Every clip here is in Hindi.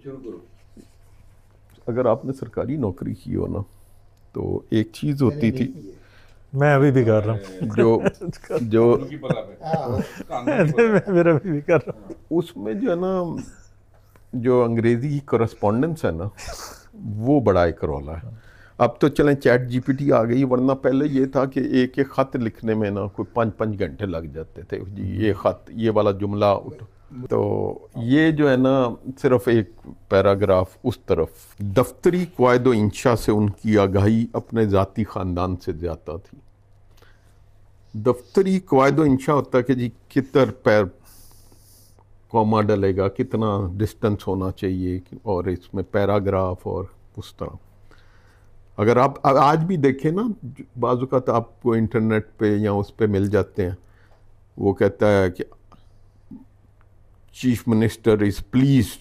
शुरू करो। अगर आपने सरकारी नौकरी की हो ना, तो एक चीज़ होती थी मैं अभी भी कर रहा हूँ जो की पता पे कानून की पता मैं मेरा अभी भी कर रहा हूँ। उसमें जो है ना, जो अंग्रेज़ी की करस्पॉन्डेंस है ना, वो बड़ा एक रौला है। अब तो चलें चैट जीपीटी आ गई, वरना पहले ये था कि एक एक ख़त लिखने में ना कोई 5-5 घंटे लग जाते थे जी। ये ख़त, ये वाला जुमला उठ, तो ये जो है ना सिर्फ एक पैराग्राफ उस तरफ। दफ्तरी क़वायद इंशा से उनकी आगाही अपने ज़ाती ख़ानदान से ज़्यादा थी। दफ्तरी क़वायद इंशा होता है कि जी कितर पैर कॉमा डलेगा, कितना डिस्टेंस होना चाहिए, और इसमें पैराग्राफ और उस तरह। अगर आप आज भी देखें ना, बाज़ आपको इंटरनेट पे या उस पे मिल जाते हैं, वो कहता है कि chief minister is pleased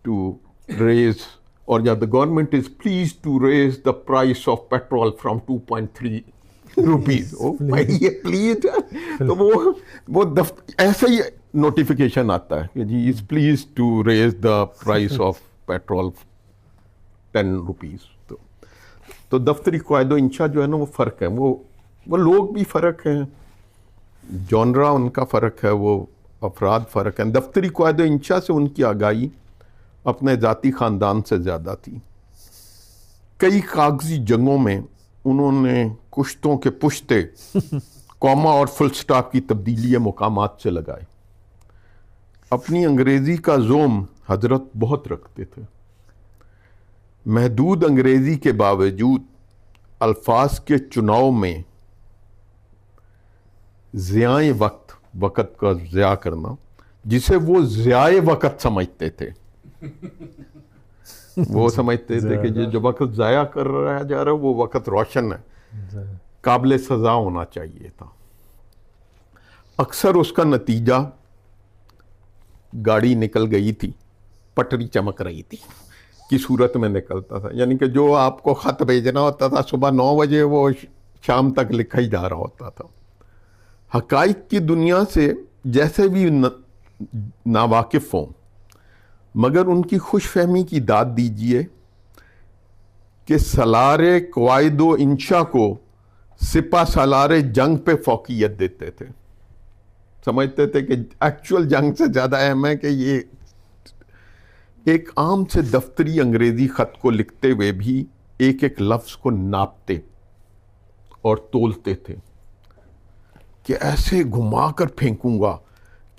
to raise, और या the government is pleased to raise the price of petrol from 2.3 rupees. ओ भाई, ये प्लीज है तो वो ऐसे ही नोटिफिकेशन आता है कि जी is pleased to raise the price of petrol 10 rupees. तो दफ्तरी क़वायद इंशा जो है ना, वो फ़र्क है, वो लोग भी फ़र्क हैं, जॉनरा उनका फ़र्क है, वो अफराद फ़र्क हैं। दफ्तरी क़वायद इंशा से उनकी आगाही अपने ज़ाती ख़ानदान से ज़्यादा थी। कई कागजी जंगों में उन्होंने कुश्तों के पुश्ते कॉमा और फुल स्टॉप की तब्दीली मुकामात से लगाए। अपनी अंग्रेज़ी का जोम हजरत बहुत रखते थे। महदूद अंग्रेज़ी के बावजूद अल्फाज के चुनाव में ज़ियाए वक्त का ज़िया करना, जिसे वो ज़ियाए वक्त समझते थे, वो समझते थे कि जो वक्त ज़ाया कर रहा जा रहा है वो वक्त रोशन है, काबिल सज़ा होना चाहिए था। अक्सर उसका नतीजा गाड़ी निकल गई थी, पटरी चमक रही थी की सूरत में निकलता था। यानी कि जो आपको ख़त भेजना होता था सुबह 9 बजे, वो शाम तक लिखा ही जा रहा होता था। हक़ाइक़ की दुनिया से जैसे भी नावाकिफ़ हों, मगर उनकी खुशफहमी की दाद दीजिए कि सलारे क़वायद इंशा को सिपा सलारे जंग पे फ़ौक़ियत देते थे। समझते थे कि एक्चुअल जंग से ज़्यादा अहम है कि ये एक आम से दफ्तरी अंग्रेज़ी ख़त को लिखते हुए भी एक एक लफ्ज़ को नापते और तोलते थे कि ऐसे घुमा कर फेंकूंगा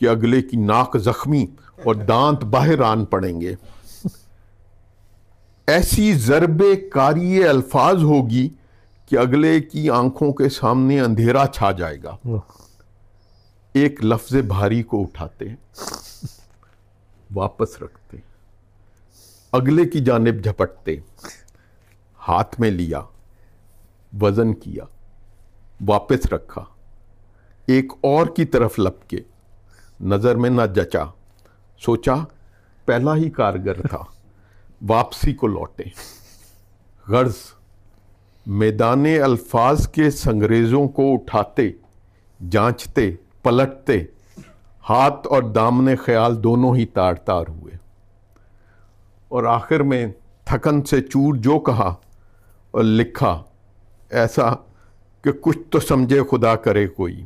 कि अगले की नाक ज़ख्मी और दांत बाहर आन पड़ेंगे। ऐसी ज़रबे कारी अल्फाज होगी कि अगले की आंखों के सामने अंधेरा छा जाएगा। एक लफ्ज़ भारी को उठाते, वापस रखते, अगले की जानिब झपटते, हाथ में लिया, वज़न किया, वापस रखा, एक और की तरफ लपके, नज़र में न जचा, सोचा पहला ही कारगर था, वापसी को लौटे। गर्ज मैदाने अल्फाज के संगरेज़ों को उठाते, जांचते, पलटते, हाथ और दामने ख्याल दोनों ही तार तार हुए, और आखिर में थकन से चूर जो कहा और लिखा ऐसा कि कुछ तो समझे खुदा करे कोई।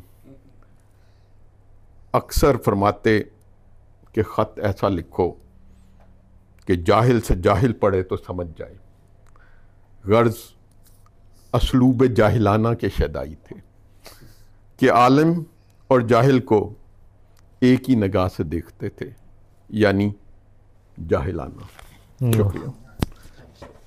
अक्सर फरमाते कि ख़त ऐसा लिखो कि जाहिल से जाहिल पढ़े तो समझ जाए। गर्ज असलूब जाहिलाना के शदाई थे कि आलिम और जाहिल को एक ही निगाह से देखते थे, यानी जाहिलाना। शुक्रिया।